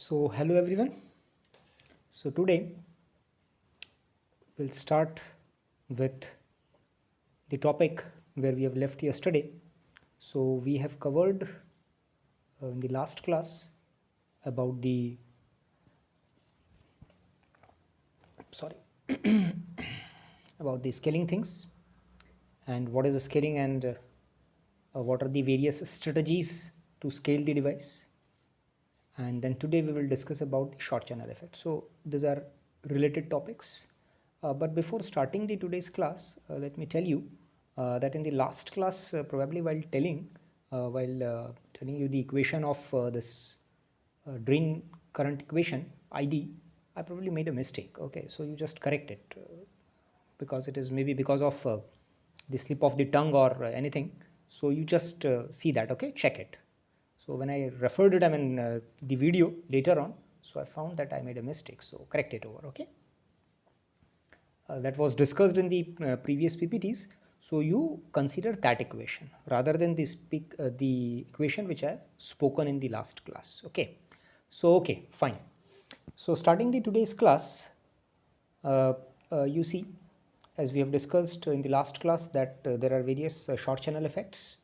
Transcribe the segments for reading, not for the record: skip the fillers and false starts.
So hello everyone. So today we'll start with the topic where we have left yesterday. So we have covered in the last class about the sorry about the scaling things and what is the scaling and what are the various strategies to scale the device. And then today we will discuss about the short channel effect. So these are related topics. But before starting the today's class, let me tell you that in the last class, probably while telling you the equation of this drain current equation ID, I probably made a mistake. Okay, so you just correct it because it is maybe because of the slip of the tongue or anything. So you just see that. Okay, check it. So when I referred it, the video later on, so I found that I made a mistake. So correct it over. Okay. That was discussed in the previous PPTs. So you consider that equation rather than the equation which I have spoken in the last class. Okay. So okay, fine. So starting the today's class, you see, as we have discussed in the last class, that there are various short channel effects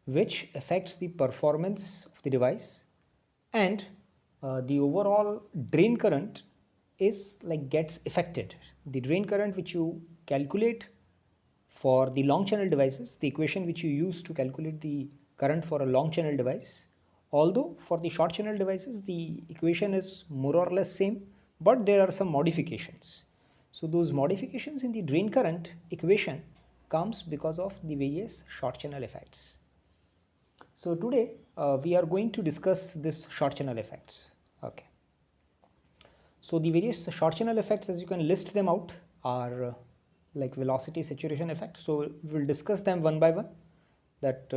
which affects the performance of the device, and the overall drain current is like gets affected. The drain current which you calculate for the long channel devices, the equation which you use to calculate the current for a long channel device, although for the short channel devices the equation is more or less same, but there are some modifications. So those modifications in the drain current equation comes because of the various short channel effects. So today we are going to discuss this short channel effects. Okay. So the various short channel effects, as you can list them out, are like velocity saturation effect. So we'll discuss them one by one, that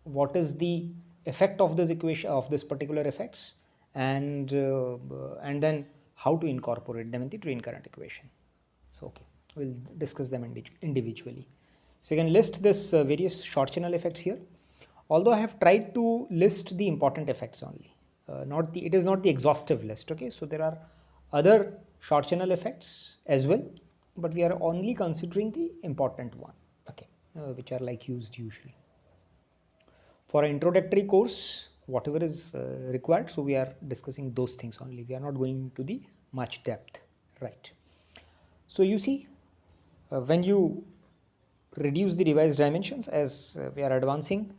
what is the effect of this equation of this particular effects, and then how to incorporate them in the drain current equation. So okay, we'll discuss them individually. So you can list this various short channel effects here. Although I have tried to list the important effects only, it is not the exhaustive list. Okay, so there are other short channel effects as well, but we are only considering the important one. Okay, which are like used usually for an introductory course, whatever is required. So we are discussing those things only. We are not going to the much depth, right? So you see, when you reduce the device dimensions as we are advancing,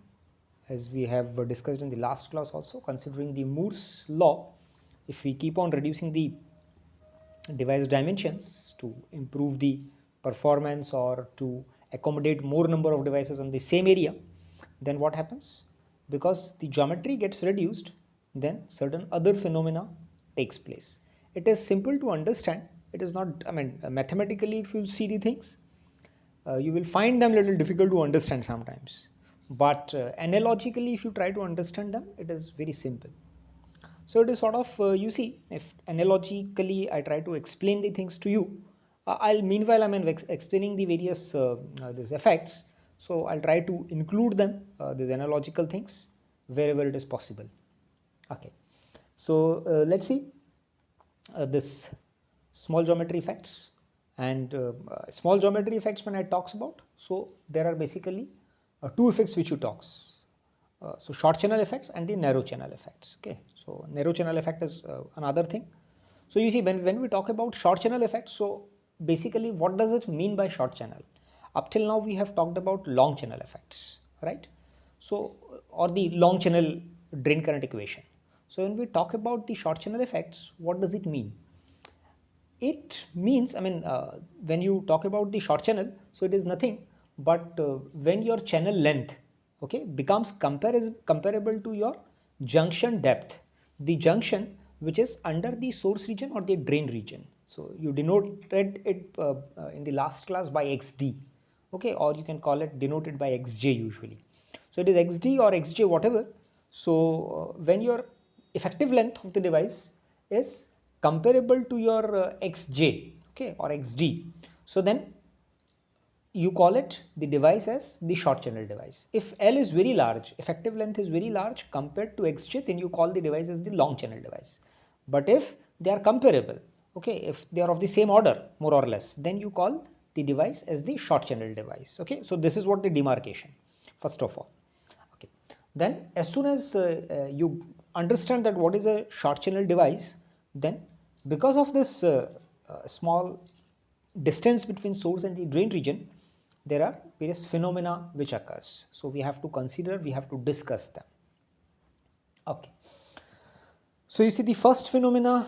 as we have discussed in the last class also, considering the Moore's law, if we keep on reducing the device dimensions to improve the performance or to accommodate more number of devices on the same area, then what happens? Because the geometry gets reduced, then certain other phenomena takes place. It is simple to understand. It is not, mathematically if you see the things, you will find them a little difficult to understand sometimes. But analogically, if you try to understand them, it is very simple. So it is sort of, you see, if analogically I try to explain the things to you, explaining the various these effects. So I'll try to include them, these analogical things, wherever it is possible. Okay. So let's see this small geometry effects. And small geometry effects when I talks about, so there are basically two effects which you talks. So short channel effects and the narrow channel effects. Okay, so narrow channel effect is another thing. So you see, when we talk about short channel effects, so basically what does it mean by short channel? Up till now we have talked about long channel effects, right? So or the long channel drain current equation. So when we talk about the short channel effects, what does it mean? It means, when you talk about the short channel, so it is nothing but when your channel length, okay, becomes comparable to your junction depth, the junction which is under the source region or the drain region. So you denoted it in the last class by XD, okay, or you can call it denoted by XJ usually. So it is XD or XJ, whatever. So when your effective length of the device is comparable to your XJ, okay, or XD, so then you call it the device as the short channel device. If L is very large, effective length is very large compared to XJ, then you call the device as the long channel device. But if they are comparable, okay, if they are of the same order more or less, then you call the device as the short channel device. Okay, so this is what the demarcation first of all. Okay, then as soon as you understand that what is a short channel device, then because of this small distance between source and the drain region, there are various phenomena which occurs. So we have to consider, we have to discuss them. Okay, so you see the first phenomena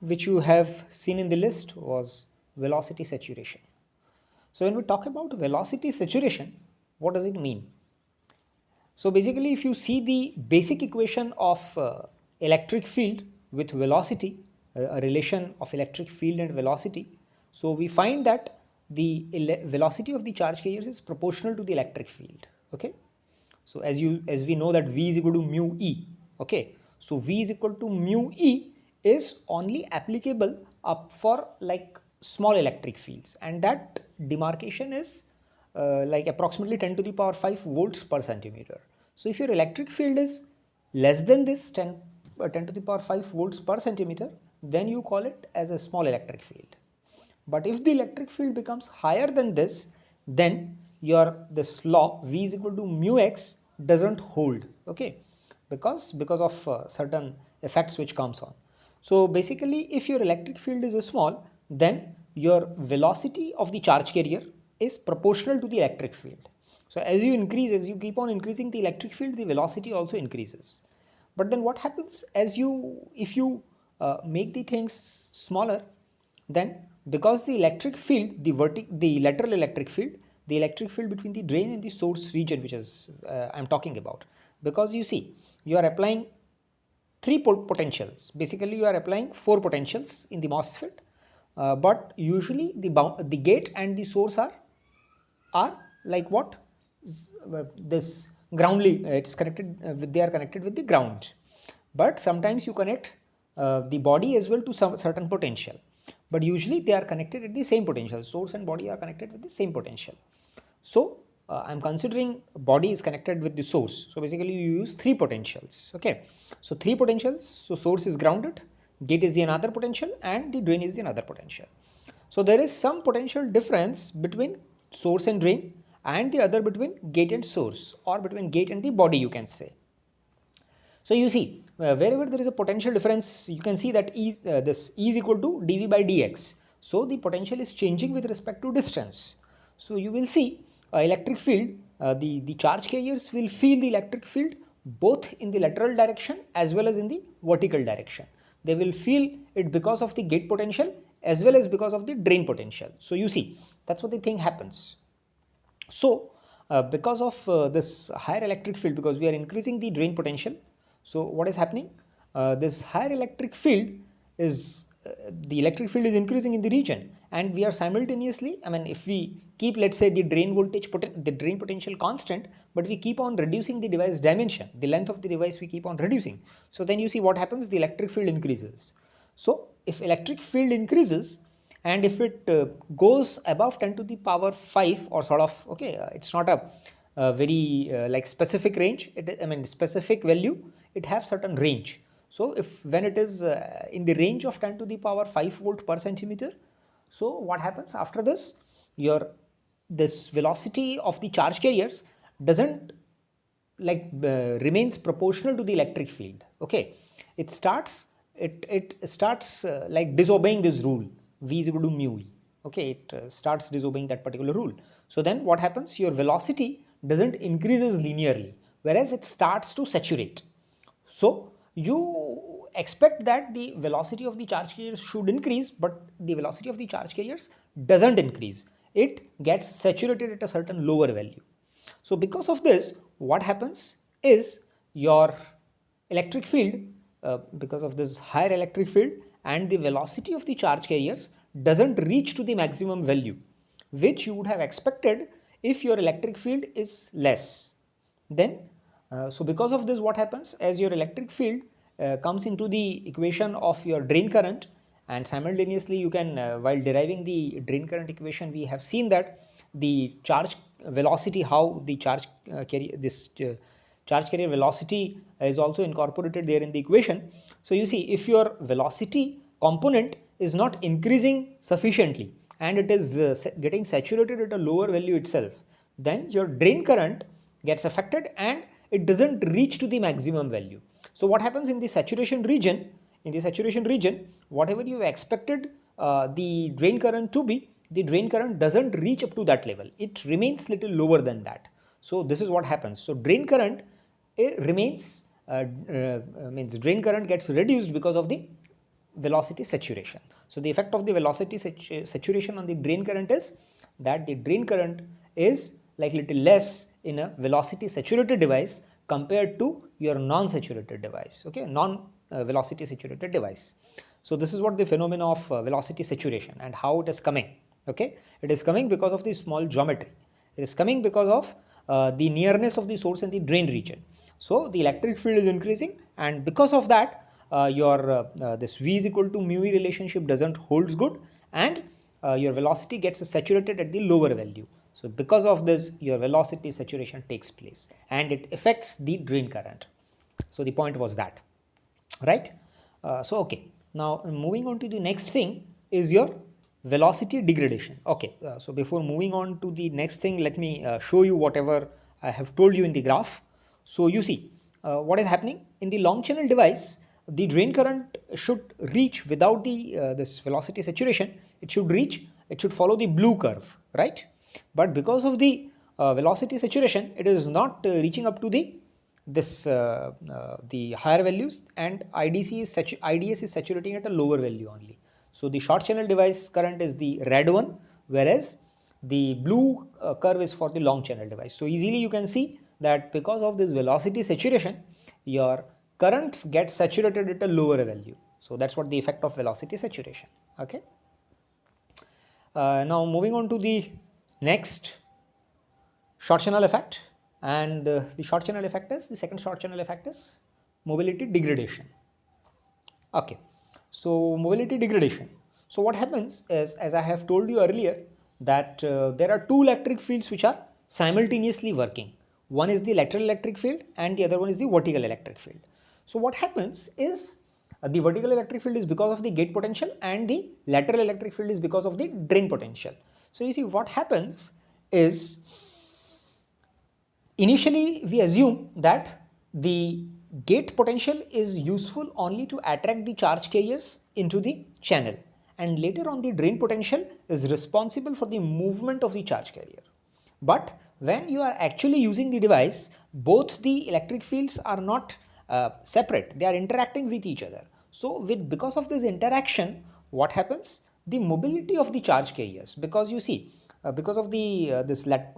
which you have seen in the list was velocity saturation. So when we talk about velocity saturation, what does it mean? So basically, if you see the basic equation of electric field with velocity, a relation of electric field and velocity, so we find that the velocity of the charge carriers is proportional to the electric field. Okay, so as we know that V is equal to mu E. Okay, so V is equal to mu E is only applicable up for like small electric fields, and that demarcation is like approximately 10 to the power 5 volts per centimeter. So if your electric field is less than this 10 to the power 5 volts per centimeter, then you call it as a small electric field. But if the electric field becomes higher than this, then this law V is equal to mu x doesn't hold. Okay, because of certain effects which comes on. So basically, if your electric field is small, then your velocity of the charge carrier is proportional to the electric field. So as you keep on increasing the electric field, the velocity also increases. But then what happens if you make the things smaller, then because the electric field, the lateral electric field, the electric field between the drain and the source region, which is I'm talking about, because you see, you are applying three potentials. Basically, you are applying four potentials in the MOSFET, but usually the gate and the source are like what? This groundly, it is connected they are connected with the ground. But sometimes you connect the body as well to some certain potential, but usually they are connected at the same potential. Source and body are connected with the same potential. So I'm considering body is connected with the source. So basically you use three potentials. Okay, so three potentials. So source is grounded, gate is the another potential, and the drain is the another potential. So there is some potential difference between source and drain, and the other between gate and source, or between gate and the body, you can say. So you see, wherever there is a potential difference, you can see that this E is equal to dV by dx. So the potential is changing with respect to distance. So you will see electric field, the charge carriers will feel the electric field both in the lateral direction as well as in the vertical direction. They will feel it because of the gate potential as well as because of the drain potential. So you see, that's what the thing happens. So because of this higher electric field, because we are increasing the drain potential, so what is happening? This higher electric field is the electric field is increasing in the region, and we are simultaneously, I mean, if we keep, let's say, the drain potential constant, but we keep on reducing the device dimension, the length of the device we keep on reducing. So then you see what happens, the electric field increases. So if electric field increases, and if it goes above 10 to the power 5, or sort of, okay, it's not a very like specific range, specific value, it has certain range. So if when it is in the range of 10 to the power 5 volt per centimeter, so what happens after this, this velocity of the charge carriers doesn't like remains proportional to the electric field. Okay, it starts like disobeying this rule, V is equal to mu E. Okay, it starts disobeying that particular rule. So then what happens, your velocity doesn't increases linearly, whereas it starts to saturate. So you expect that the velocity of the charge carriers should increase, but the velocity of the charge carriers doesn't increase. It gets saturated at a certain lower value. So because of this, what happens is your electric field, because of this higher electric field, and the velocity of the charge carriers doesn't reach to the maximum value, which you would have expected if your electric field is less. Then so because of this, what happens, as your electric field comes into the equation of your drain current, and simultaneously you can while deriving the drain current equation, we have seen that the charge velocity, how the charge charge carrier velocity is also incorporated there in the equation. So you see, if your velocity component is not increasing sufficiently and it is getting saturated at a lower value itself, then your drain current gets affected and it doesn't reach to the maximum value. So what happens in the saturation region? In the saturation region, whatever you expected the drain current to be, the drain current doesn't reach up to that level. It remains little lower than that. So this is what happens. So drain current remains, means drain current gets reduced because of the velocity saturation. So the effect of the velocity saturation on the drain current is that the drain current is like little less in a velocity saturated device compared to your non-saturated device, okay, non-velocity saturated device. So this is what the phenomena of velocity saturation and how it is coming, okay. It is coming because of the small geometry. It is coming because of the nearness of the source and the drain region. So the electric field is increasing, and because of that your this V is equal to mu E relationship doesn't holds good, and your velocity gets saturated at the lower value. So because of this, your velocity saturation takes place and it affects the drain current. So the point was that, right? So okay, now moving on to the next thing is your velocity degradation. Okay, so before moving on to the next thing, let me show you whatever I have told you in the graph. So you see what is happening in the long channel device. The drain current should reach without the this velocity saturation. It should follow the blue curve, right? But because of the velocity saturation, it is not reaching up to the higher values, and IDS is saturating at a lower value only. So the short channel device current is the red one, whereas the blue curve is for the long channel device. So easily you can see that because of this velocity saturation, your currents get saturated at a lower value. So that's what the effect of velocity saturation, okay. Now moving on to the next short channel effect, and the short channel effect is, the second short channel effect is mobility degradation. Okay, so mobility degradation. So what happens is, as I have told you earlier, that there are two electric fields which are simultaneously working. One is the lateral electric field and the other one is the vertical electric field. So what happens is the vertical electric field is because of the gate potential and the lateral electric field is because of the drain potential. So you see what happens is, initially we assume that the gate potential is useful only to attract the charge carriers into the channel, and later on the drain potential is responsible for the movement of the charge carrier. But when you are actually using the device, both the electric fields are not separate, they are interacting with each other. So because of this interaction, what happens? The mobility of the charge carriers, because you see because of the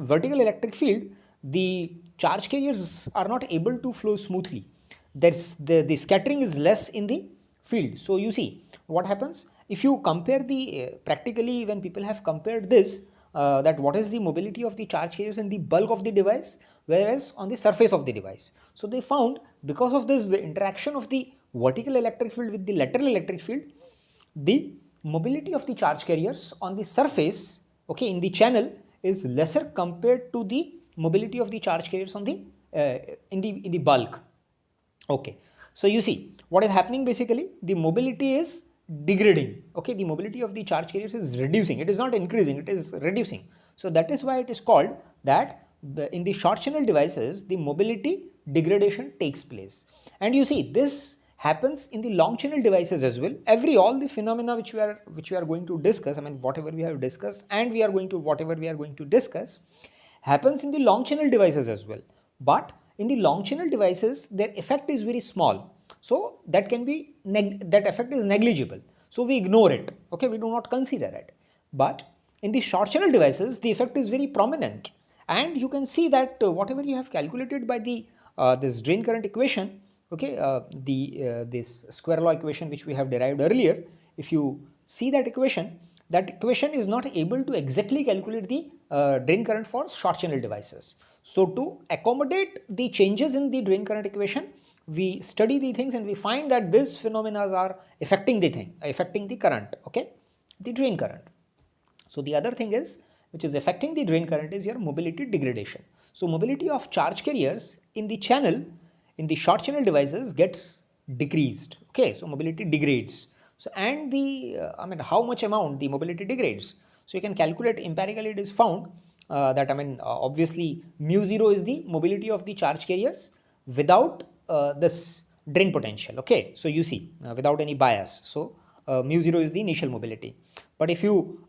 vertical electric field, the charge carriers are not able to flow smoothly. The scattering is less in the field. So you see what happens if you compare the practically, when people have compared this, that what is the mobility of the charge carriers in the bulk of the device, whereas on the surface of the device. So they found because of this, the interaction of the vertical electric field with the lateral electric field, the mobility of the charge carriers on the surface, okay, in the channel is lesser compared to the mobility of the charge carriers on the in the bulk. Okay, so you see what is happening, basically the mobility is degrading, okay, the mobility of the charge carriers is reducing, it is not increasing, it is reducing. So that is why it is called that in the short channel devices the mobility degradation takes place. And you see this happens in the long channel devices as well. All the phenomena which we are going to discuss, I mean whatever we have discussed and whatever we are going to discuss happens in the long channel devices as well. But in the long channel devices, their effect is very small. So that can be that effect is negligible. So we ignore it. Okay, we do not consider it. But in the short channel devices, the effect is very prominent, and you can see that whatever you have calculated by the this drain current equation, okay, this square law equation which we have derived earlier. If you see that equation is not able to exactly calculate the drain current for short channel devices. So to accommodate the changes in the drain current equation, we study the things and we find that these phenomena are affecting the current, okay, the drain current. So the other thing is which is affecting the drain current is your mobility degradation. So mobility of charge carriers in the channel, in the short channel devices, gets decreased. Okay, so mobility degrades. So and the how much amount the mobility degrades. So you can calculate empirically. It is found that obviously mu 0 is the mobility of the charge carriers without this drain potential. Okay, so you see without any bias. So mu 0 is the initial mobility. But if you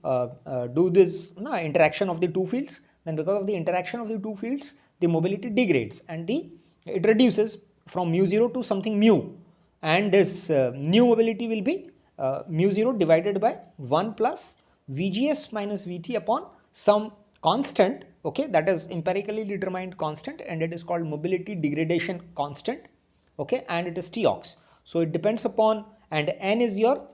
do this interaction of the two fields, then because of the interaction of the two fields, the mobility degrades and it reduces from mu 0 to something mu, and this new mobility will be mu 0 divided by 1 plus Vgs minus Vt upon some constant, okay, that is empirically determined constant, and it is called mobility degradation constant, okay, and it is Tox. So it depends upon, and n is your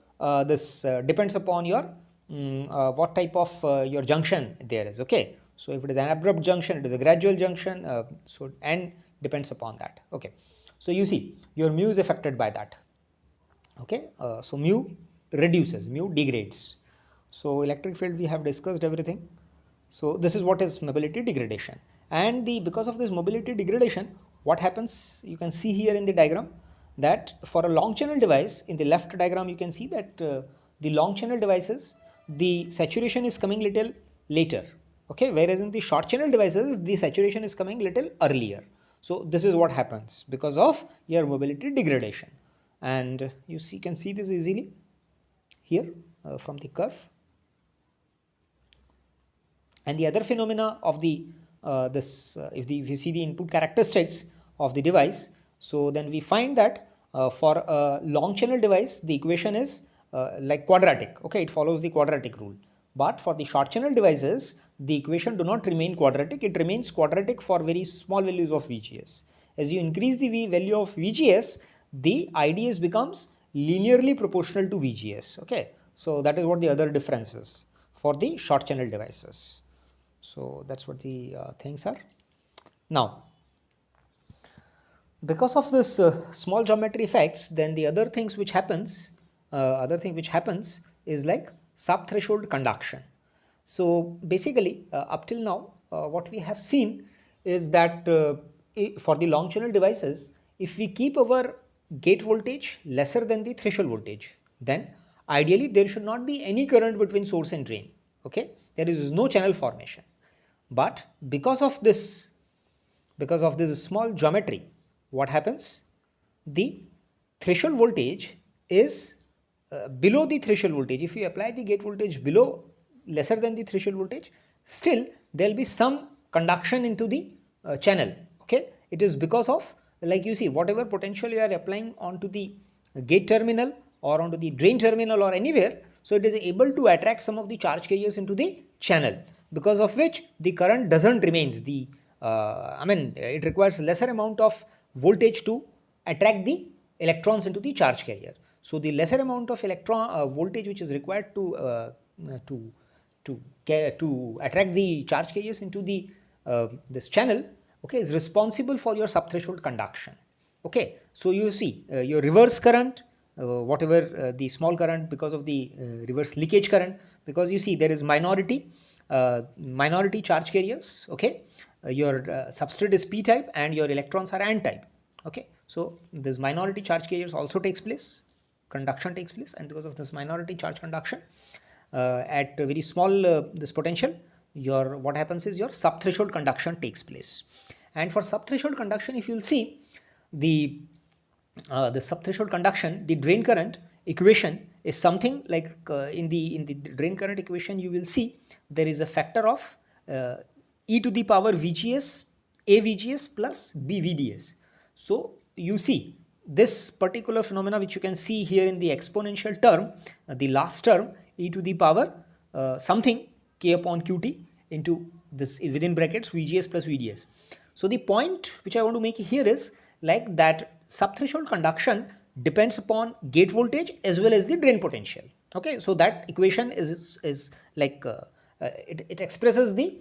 depends upon your what type of your junction there is. Okay, so if it is an abrupt junction, it is a gradual junction, so n depends upon that. Okay, so you see your mu is affected by that. Okay, so mu reduces, mu degrades. So electric field we have discussed everything. So this is what is mobility degradation, and because of this mobility degradation, what happens, you can see here in the diagram that for a long channel device, in the left diagram you can see that the long channel devices, the saturation is coming little later, okay, whereas in the short channel devices the saturation is coming little earlier. So this is what happens because of your mobility degradation, and you can see this easily here from the curve. And the other phenomena of the if we see the input characteristics of the device, so then we find that for a long channel device the equation is like quadratic. Okay, it follows the quadratic rule. But for the short channel devices, the equation do not remain quadratic. It remains quadratic for very small values of VGS. As you increase the value of VGS, the IDS becomes linearly proportional to VGS. Okay, so that is what the other difference is for the short channel devices. So that's what the things are. Now, because of this small geometry effects, then the other things which happens, is like sub-threshold conduction. So basically, up till now, what we have seen is that for the long channel devices, if we keep our gate voltage lesser than the threshold voltage, then ideally there should not be any current between source and drain. Okay, there is no channel formation. But because of this small geometry, what happens? The threshold voltage is below the threshold voltage. If you apply the gate voltage below, lesser than the threshold voltage, still there will be some conduction into the channel. Okay, it is because of, like you see, whatever potential you are applying onto the gate terminal or onto the drain terminal or anywhere, so it is able to attract some of the charge carriers into the channel, because of which the current doesn't remains. It requires lesser amount of voltage to attract the electrons into the charge carrier. So the lesser amount of electron voltage which is required to attract the charge carriers into the this channel, okay, is responsible for your subthreshold conduction. Okay, so you see your reverse current, whatever the small current because of the reverse leakage current, because you see there is minority charge carriers. Okay, your substrate is p type and your electrons are n type. Okay, so this minority charge carriers also takes place, conduction takes place, and because of this minority charge conduction at a very small this potential, your what happens is your subthreshold conduction takes place. And for subthreshold conduction, if you will see the subthreshold conduction, the drain current equation is something like in the drain current equation you will see there is a factor of e to the power VGS, A VGS plus B VDS. So you see this particular phenomena which you can see here in the exponential term, the last term, e to the power something k upon qt into this within brackets VGS plus VDS. So the point which I want to make here is like that subthreshold conduction depends upon gate voltage as well as the drain potential. Okay, so that equation is like it expresses the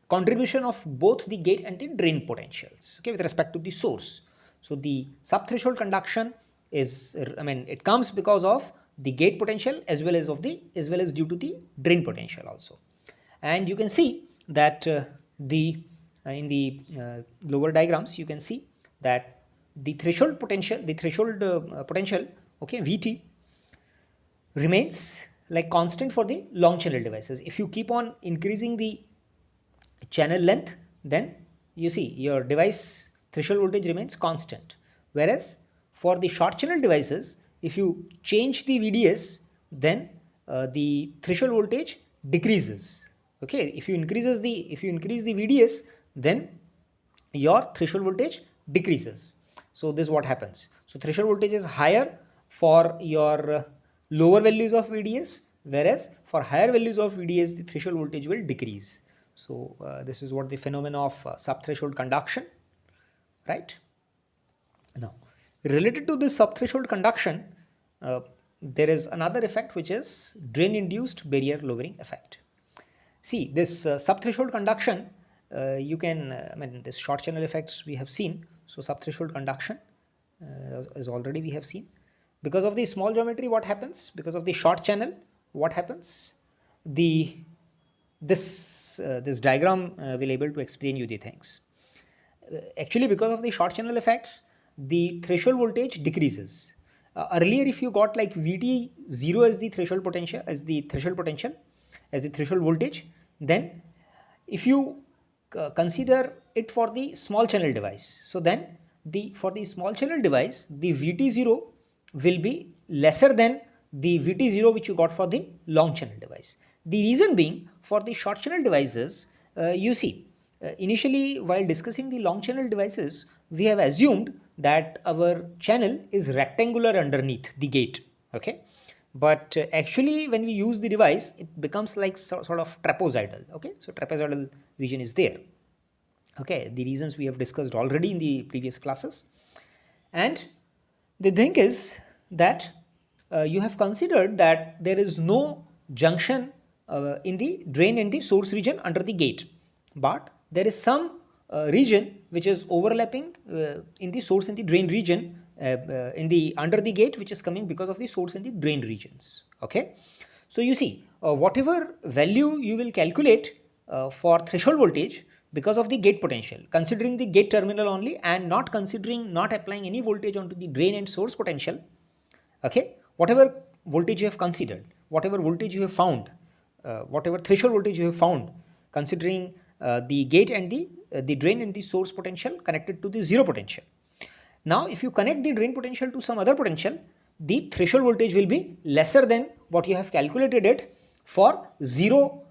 contribution of both the gate and the drain potentials, okay, with respect to the source. So the subthreshold conduction is, it comes because of the gate potential as well as due to the drain potential also. And you can see that the in the lower diagrams, you can see that the threshold potential, potential, okay, Vt remains like constant for the long channel devices. If you keep on increasing the channel length, then you see your device threshold voltage remains constant. Whereas for the short channel devices, if you change the VDS, then the threshold voltage decreases. Okay, if you increase the VDS, then your threshold voltage decreases. So this is what happens. So threshold voltage is higher for your lower values of VDS, whereas for higher values of VDS the threshold voltage will decrease. So this is what the phenomenon of subthreshold conduction, right? Now, related to this subthreshold conduction, there is another effect which is drain-induced barrier lowering effect. See, this subthreshold conduction, you can, this short channel effects we have seen. So subthreshold conduction is already we have seen. Because of the small geometry, what happens? Because of the short channel, what happens? This diagram will able to explain you the things. Actually, because of the short channel effects, the threshold voltage decreases. Earlier, if you got like Vt0 as the threshold potential, as the threshold voltage, then if you consider it for the small channel device, so then for the small channel device, the Vt0 will be lesser than the Vt0 which you got for the long channel device. The reason being, for the short channel devices, you see, initially while discussing the long channel devices, we have assumed that our channel is rectangular underneath the gate, okay? But actually when we use the device, it becomes like sort of trapezoidal, okay? So trapezoidal region is there, okay? The reasons we have discussed already in the previous classes. And the thing is that you have considered that there is no junction in the drain and the source region under the gate, but there is some region which is overlapping in the source and the drain region in the under the gate, which is coming because of the source and the drain regions, okay? So you see, whatever value you will calculate for threshold voltage because of the gate potential, considering the gate terminal only and not applying any voltage onto the drain and source potential, okay? Whatever voltage you have considered, whatever voltage you have found, whatever threshold voltage you have found, considering the gate and the drain and the source potential connected to the zero potential. Now, if you connect the drain potential to some other potential, the threshold voltage will be lesser than what you have calculated it for zero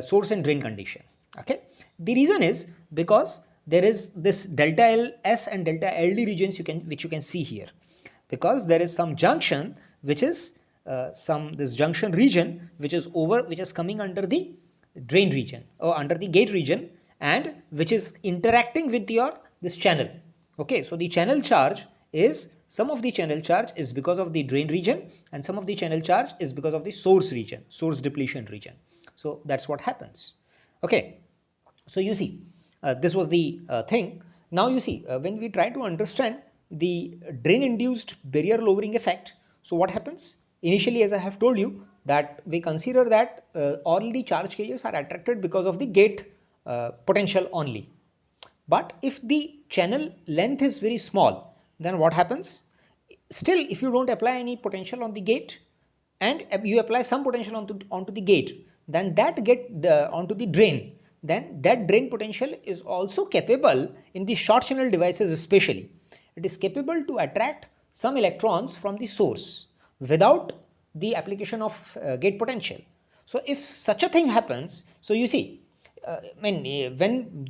source and drain condition, okay? The reason is because there is this delta LS and delta LD regions which you can see here, because there is some junction which is this junction region which is coming under the drain region or under the gate region, and which is interacting with this channel, okay? So the channel charge is, some of the channel charge is because of the drain region and some of the channel charge is because of the source region, source depletion region. So that's what happens, okay? So you see, this was the thing. Now you see, when we try to understand the drain induced barrier lowering effect, so what happens? Initially, as I have told you, that we consider that all the charge cages are attracted because of the gate potential only. But if the channel length is very small, then what happens? Still, if you don't apply any potential on the gate and you apply some potential onto the gate, then that onto the drain, then that drain potential is also capable in the short channel devices especially. It is capable to attract some electrons from the source without the application of gate potential. So if such a thing happens, so you see, when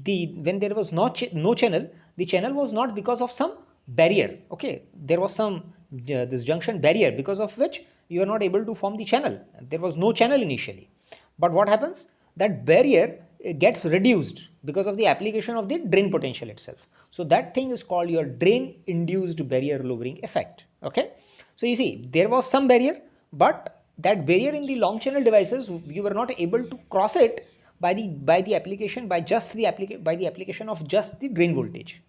there was no channel, the channel was not because of some barrier, okay? There was some this junction barrier because of which you are not able to form the channel. There was no channel initially, but what happens? That barrier gets reduced because of the application of the drain potential itself. So that thing is called your drain induced barrier lowering effect, okay? So you see, there was some barrier, but that barrier in the long channel devices, you were not able to cross it by the application of just the drain voltage.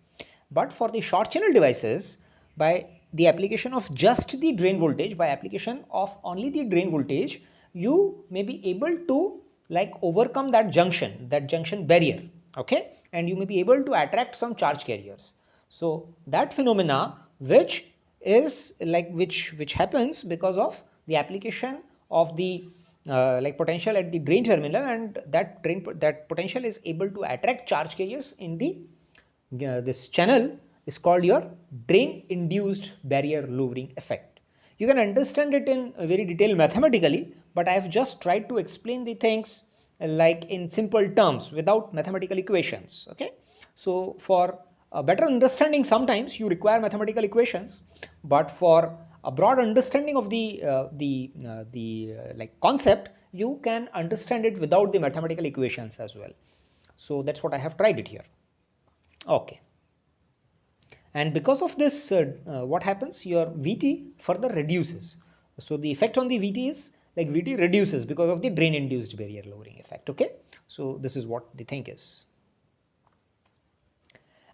But for the short channel devices, by the application of just the drain voltage, by application of only the drain voltage, you may be able to like overcome that junction barrier, okay, and you may be able to attract some charge carriers. So that phenomena which is like which happens because of the application of the like potential at the drain terminal, and that potential is able to attract charge carriers in the this channel is called your drain induced barrier lowering effect. You can understand it in very detail mathematically, but I have just tried to explain the things like in simple terms without mathematical equations. Okay, so for a better understanding, sometimes you require mathematical equations, but for a broad understanding of the like concept, you can understand it without the mathematical equations as well. So that's what I have tried it here. Okay. And because of this, what happens? Your Vt further reduces. So the effect on the Vt is like Vt reduces because of the drain induced barrier lowering effect. Okay. So this is what the thing is.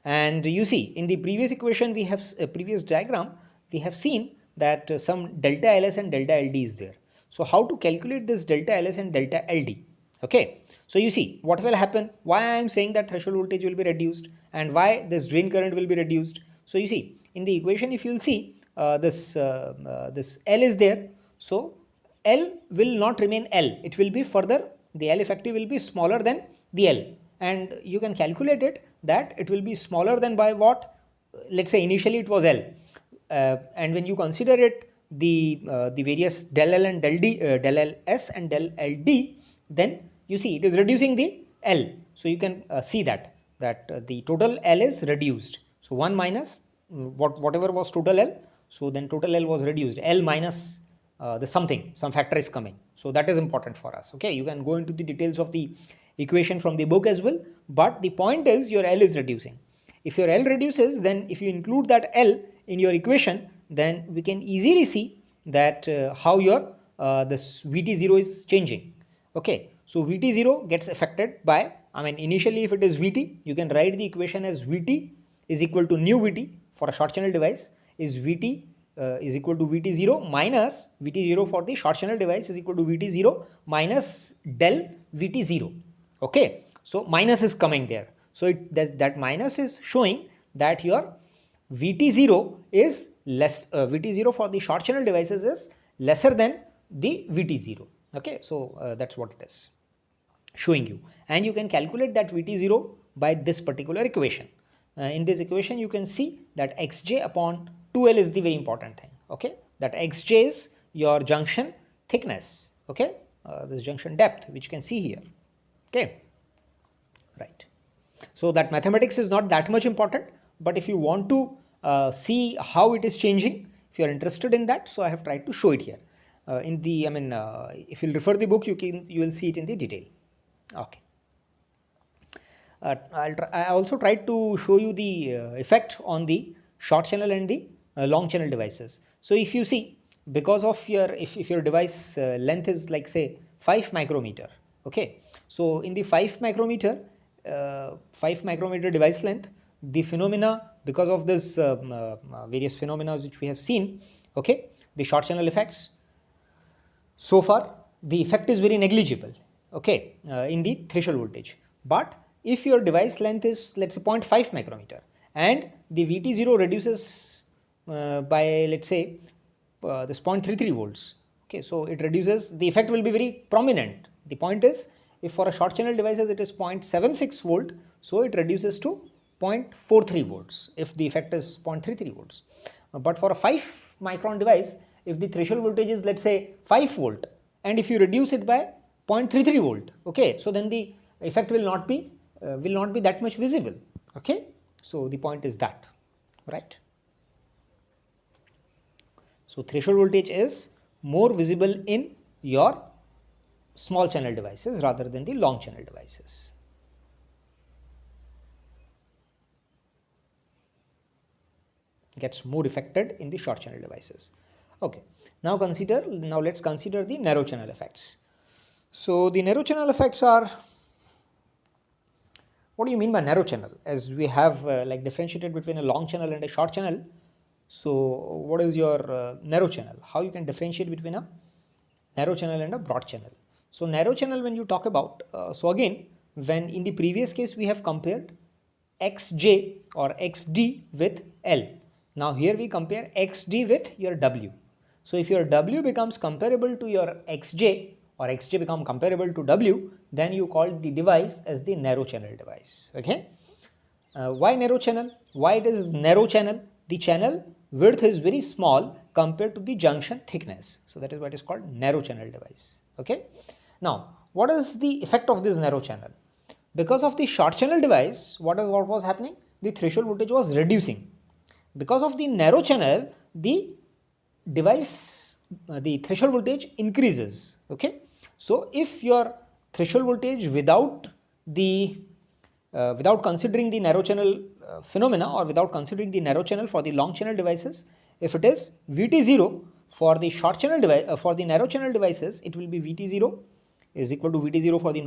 And you see in the previous equation, we have previous diagram, we have seen that some delta Ls and delta Ld is there. So how to calculate this delta Ls and delta Ld? Okay. So you see what will happen, why I am saying that threshold voltage will be reduced and why this drain current will be reduced. So you see in the equation, if you will see this L is there. So L will not remain L, it will be further, the L effective will be smaller than the L, and you can calculate it that it will be smaller than by what, let's say initially it was L, and when you consider it the various del L and del D, del Ls and del Ld, then you see it is reducing the L. So you can see that the total L is reduced. So 1 minus whatever was total L, so then total L was reduced, L minus some factor is coming. So that is important for us. Okay, you can go into the details of the equation from the book as well, but the point is your L is reducing. If your L reduces, then if you include that L in your equation, then we can easily see that how your this Vt0 is changing. Okay, so Vt0 gets affected by, I mean initially if it is Vt, you can write the equation as Vt is equal to nu Vt for a short channel device is Vt is equal to Vt0 minus Vt0 for the short channel device is equal to Vt0 minus del Vt0. Okay, so minus is coming there. So that minus is showing that your Vt0 is less, Vt0 for the short channel devices is lesser than the Vt0. Okay, so that's what it is showing you, and you can calculate that Vt0 by this particular equation. In this equation you can see that xj upon 2L is the very important thing. Okay, that xj is your junction thickness. Okay, this junction depth which you can see here. Okay, right. So that mathematics is not that much important, but if you want to see how it is changing, if you are interested in that, so I have tried to show it here. In the, if you refer the book, you will see it in the detail. Okay. I also tried to show you the effect on the short channel and the long channel devices. So if you see, because of your, if your device length is like say 5 micrometer, okay, so in the 5 micrometer device length, the phenomena, because of this various phenomena which we have seen, okay, the short channel effects, so far the effect is very negligible, okay, in the threshold voltage. But if your device length is, let's say 0.5 micrometer and the Vt0 reduces by, let's say this 0.33 volts, okay, so it reduces, the effect will be very prominent. The point is, if for a short channel devices it is 0.76 volt, so it reduces to 0.43 volts if the effect is 0.33 volts. But for a 5 micron device, if the threshold voltage is, let's say 5 volt, and if you reduce it by 0.33 volt, okay, so then the effect will not be that much visible. Okay, so the point is that, right? So threshold voltage is more visible in your small channel devices rather than the long channel devices. Gets more affected in the short channel devices. Okay, now let's consider the narrow channel effects. So the narrow channel effects are, what do you mean by narrow channel? As we have like differentiated between a long channel and a short channel. So what is your narrow channel? How you can differentiate between a narrow channel and a broad channel? So narrow channel, when you talk about, so again when in the previous case we have compared xj or xd with L. Now here we compare xd with your W. So if your W becomes comparable to your xj or xj become comparable to W, then you call the device as the narrow channel device. Okay. Why narrow channel? Why it is narrow channel? The channel width is very small compared to the junction thickness. So that is why it is called narrow channel device. Okay. Now, what is the effect of this narrow channel? Because of the short channel device, what was happening? The threshold voltage was reducing. Because of the narrow channel, the device, the threshold voltage increases. Okay. So if your threshold voltage without considering the narrow channel phenomena, or without considering the narrow channel for the long channel devices, if it is Vt0 for the short channel device, for the narrow channel devices, it will be Vt0 is equal to Vt0 for the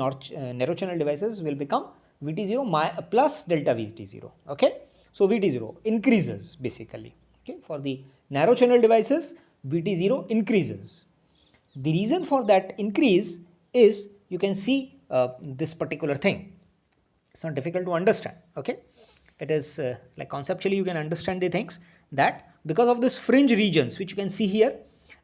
narrow channel devices will become Vt0 plus delta Vt0. Okay. So Vt0 increases basically. Okay. For the narrow channel devices, Vt0 increases. The reason for that increase is, you can see this particular thing. It's not difficult to understand. Okay. It is like conceptually you can understand the things, that because of this fringe regions which you can see here,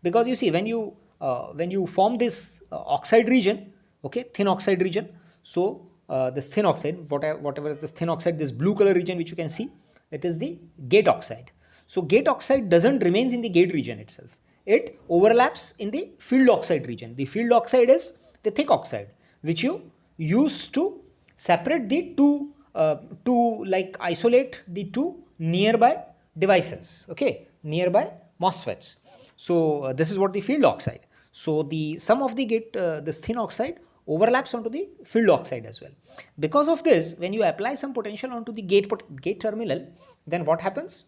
because you see when you form this oxide region, okay, thin oxide region. So this thin oxide, whatever this thin oxide, this blue color region which you can see, it is the gate oxide. So gate oxide doesn't remains in the gate region itself. It overlaps in the field oxide region. The field oxide is the thick oxide which you use to separate the two, like isolate the two nearby devices, okay, nearby MOSFETs. So this is what the field oxide. So the some of the gate, this thin oxide overlaps onto the field oxide as well. Because of this, when you apply some potential onto the gate terminal, then what happens?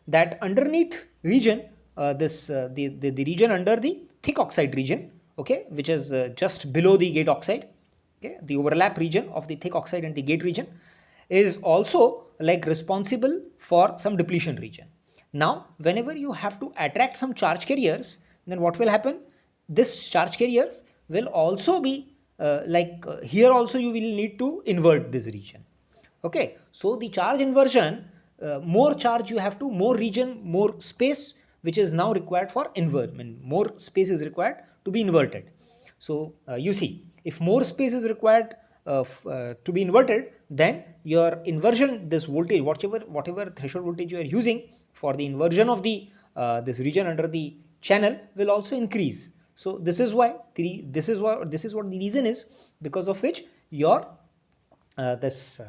That underneath region, the region under the thick oxide region, okay, which is just below the gate oxide, okay, the overlap region of the thick oxide and the gate region is also like responsible for some depletion region. Now, whenever you have to attract some charge carriers, then what will happen? This charge carriers will also be here also you will need to invert this region. Okay, so the charge inversion, more charge you have to, more region, more space, which is now required for inversion. More space is required to be inverted. So you see, if more space is required to be inverted, then your inversion, this voltage, whatever threshold voltage you are using for the inversion of the this region under the channel will also increase. So this is why this is what the reason is, because of which your this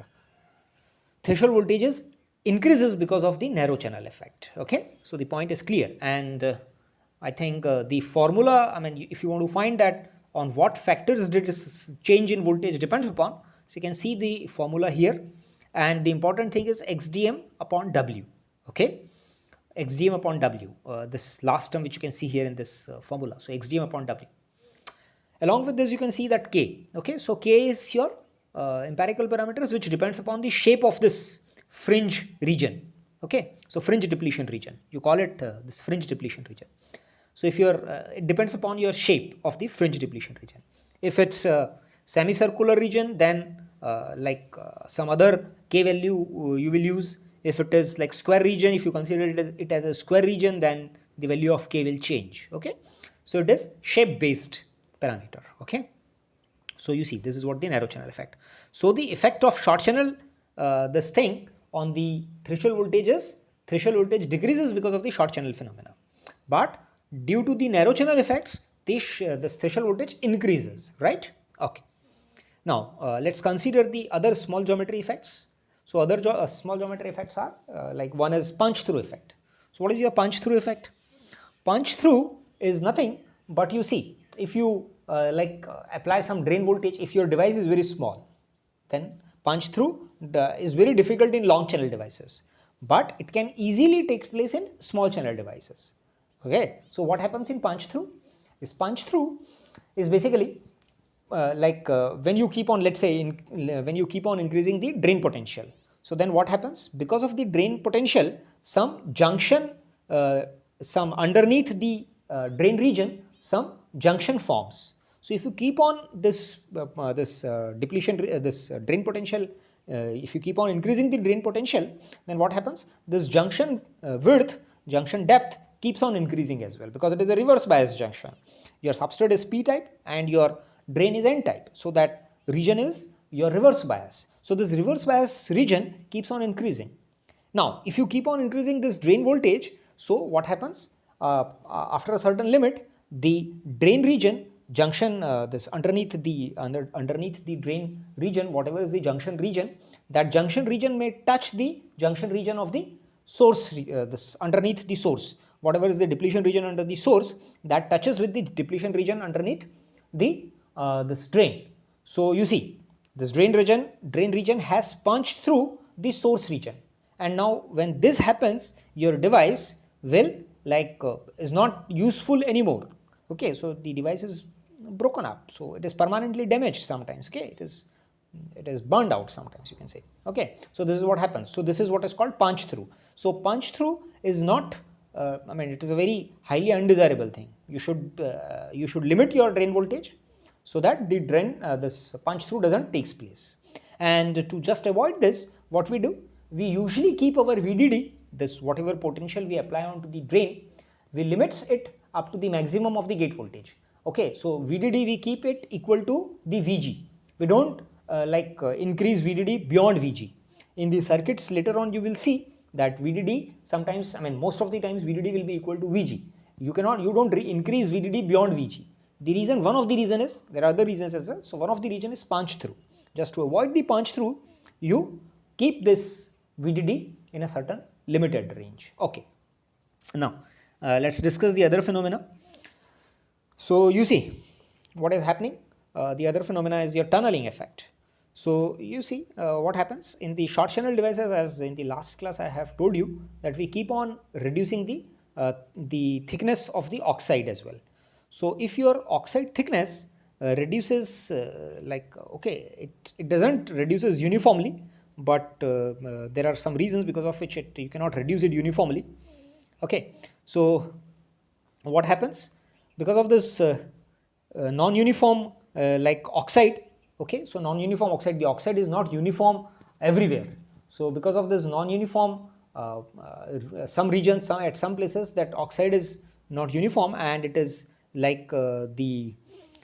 threshold voltages increases because of the narrow channel effect. Okay, so the point is clear, and I think the formula, I mean, if you want to find that on what factors did this change in voltage depends upon, so you can see the formula here, and the important thing is xdm upon W. Okay, xdm upon W, this last term which you can see here in this formula. So xdm upon W. Along with this, you can see that K. Okay, so K is your empirical parameters which depends upon the shape of this fringe region. Okay, so fringe depletion region, you call it this fringe depletion region. So if you're, it depends upon your shape of the fringe depletion region. If it's a semicircular region, then some other K value you will use. If it is like square region, if you consider it as a square region, then the value of K will change. Okay, so it is shape based parameter. Okay, so you see, this is what the narrow channel effect. So the effect of short channel, this thing on the threshold voltages, threshold voltage decreases because of the short channel phenomena, but due to the narrow channel effects, this threshold voltage increases, right? Okay. Now let's consider the other small geometry effects. So other small geometry effects are like one is punch through effect. So what is your punch through effect? Punch through is nothing but, you see, if you apply some drain voltage, if your device is very small, then punch through is very difficult in long channel devices, but it can easily take place in small channel devices. Okay, so what happens in punch through is basically when you keep on, let's say, when you keep on increasing the drain potential. So then what happens? Because of the drain potential, some junction, some underneath the drain region, some junction forms. So if you keep on this drain potential, if you keep on increasing the drain potential, then what happens? This junction width, junction depth keeps on increasing as well, because it is a reverse bias junction. Your substrate is p type and your drain is n type, so that region is your reverse bias. So this reverse bias region keeps on increasing. Now if you keep on increasing this drain voltage, so what happens? After a certain limit, the drain region junction, this underneath the drain region, whatever is the junction region, that junction region may touch the junction region of the source, this underneath the source, whatever is the depletion region under the source, that touches with the depletion region underneath the this drain. So you see, this drain region has punched through the source region, and now when this happens, your device will is not useful anymore. Okay, so the device is broken up, so it is permanently damaged sometimes. Okay, it is burned out sometimes, you can say. Okay, so this is what happens. So this is what is called punch through. So punch through is not it is a very highly undesirable thing. You should limit your drain voltage so that the drain this punch through doesn't takes place. And to just avoid this, what we do, we usually keep our VDD, this whatever potential we apply onto the drain, we limits it up to the maximum of the gate voltage. Okay, so VDD we keep it equal to the VG. We don't increase VDD beyond VG. In the circuits later on, you will see that VDD sometimes, most of the times VDD will be equal to VG. You don't increase VDD beyond VG. The reason, one of the reason is, there are other reasons as well. So one of the reason is punch through. Just to avoid the punch through, you keep this VDD in a certain limited range. Okay. Now let's discuss the other phenomena. So you see what is happening. The other phenomena is your tunneling effect. So you see what happens in the short channel devices, as in the last class I have told you, that we keep on reducing the thickness of the oxide as well. So if your oxide thickness reduces it doesn't reduces uniformly, but there are some reasons because of which you cannot reduce it uniformly. Okay, so what happens? Because of this non-uniform oxide, okay, so non-uniform oxide, the oxide is not uniform everywhere. So because of this non-uniform, some regions, at some places, that oxide is not uniform, and it is the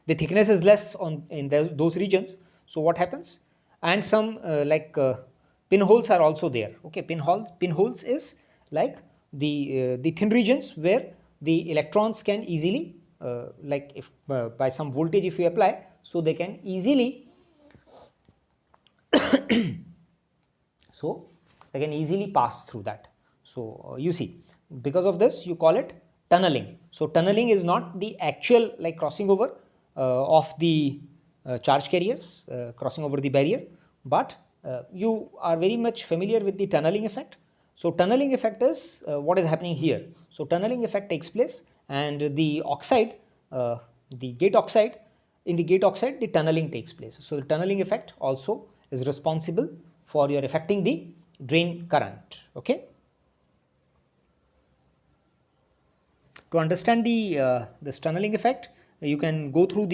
thickness is less in those regions. So what happens? And some pinholes are also there. Okay, pinholes is like the thin regions where the electrons can easily if by some voltage if you apply, so they can easily pass through that. So you see, because of this you call it tunneling. So tunneling is not the actual crossing over of the charge carriers, crossing over the barrier, but you are very much familiar with the tunneling effect. So tunneling effect is what is happening here. So tunneling effect takes place, and the oxide, the gate oxide, in the gate oxide the tunneling takes place. So the tunneling effect also is responsible for your affecting the drain current. Okay. To understand the this tunneling effect, you can go through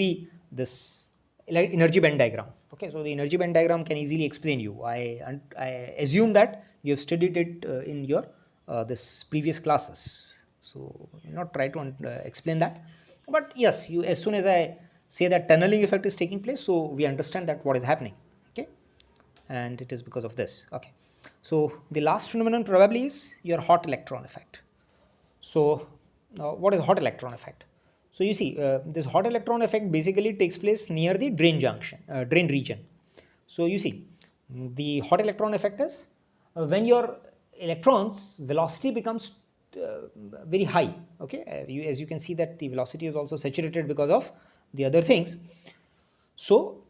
this energy band diagram. Okay, so the energy band diagram can easily explain you. I assume that you have studied it in your this previous classes. So I will not try to explain that, but yes, you, as soon as I say that tunneling effect is taking place, so we understand that what is happening. Okay, and it is because of this. Okay, so the last phenomenon probably is your hot electron effect. So what is hot electron effect? So you see, this hot electron effect basically takes place near the drain region. So you see, the hot electron effect is when your electrons velocity becomes very high. Okay, as you can see that the velocity is also saturated because of the other things. So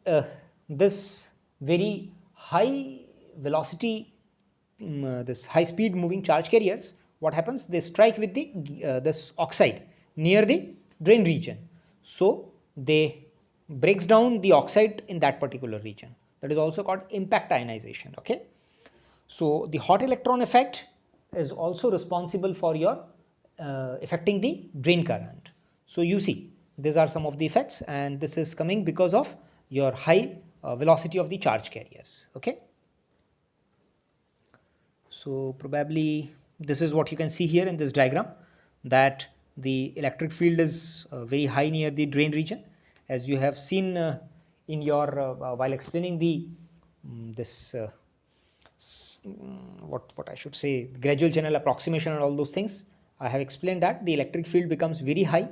this very high velocity, this high speed moving charge carriers, what happens? They strike with the this oxide near the drain region. So they breaks down the oxide in that particular region. That is also called impact ionization. Okay, so the hot electron effect is also responsible for your affecting the drain current. So you see, these are some of the effects, and this is coming because of your high velocity of the charge carriers. Okay, so probably this is what you can see here in this diagram, that the electric field is very high near the drain region, as you have seen in your while explaining the what I should say, gradual channel approximation and all those things. I have explained that the electric field becomes very high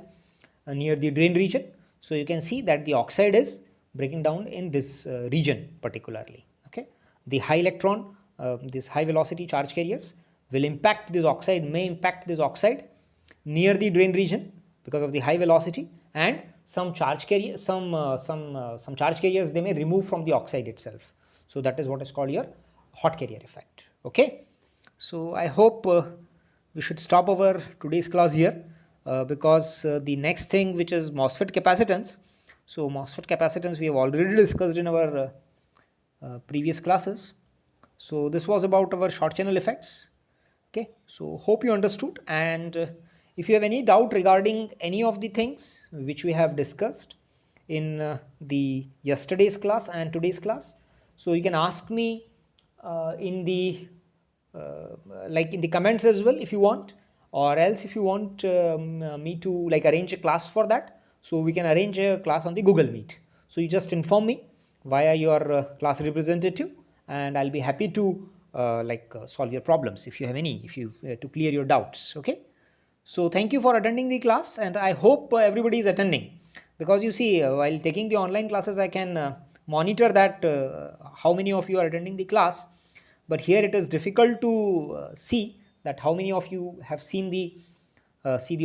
near the drain region. So you can see that the oxide is breaking down in this region particularly. Okay, the high electron, this high velocity charge carriers will impact this oxide, may impact this oxide near the drain region because of the high velocity, and some charge carrier, some charge carriers they may remove from the oxide itself. So that is what is called your hot carrier effect. Okay, so I hope we should stop our today's class here because the next thing, which is MOSFET capacitance. So MOSFET capacitance we have already discussed in our previous classes. So this was about our short channel effects. Okay, so hope you understood, and if you have any doubt regarding any of the things which we have discussed in the yesterday's class and today's class, so you can ask me in the like in the comments as well if you want, or else if you want me to like arrange a class for that, so we can arrange a class on the Google Meet. So you just inform me via your class representative, and I'll be happy to solve your problems if you have any, if you to clear your doubts. Okay, so thank you for attending the class, and I hope everybody is attending, because you see while taking the online classes I can monitor that how many of you are attending the class, but here it is difficult to see that how many of you have seen the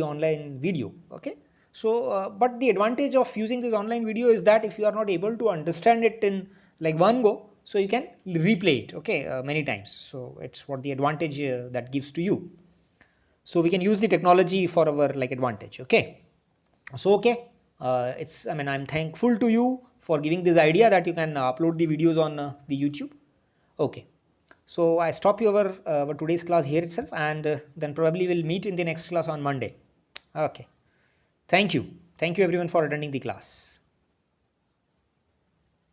online video. Okay, so but the advantage of using this online video is that if you are not able to understand it in like one go, so you can replay it, okay, many times. So it's what the advantage that gives to you. So we can use the technology for our like advantage. Okay, so okay, it's, I mean, I'm thankful to you for giving this idea that you can upload the videos on the YouTube. Okay, so I stop our today's class here itself, and then probably we'll meet in the next class on Monday. Okay, thank you everyone for attending the class.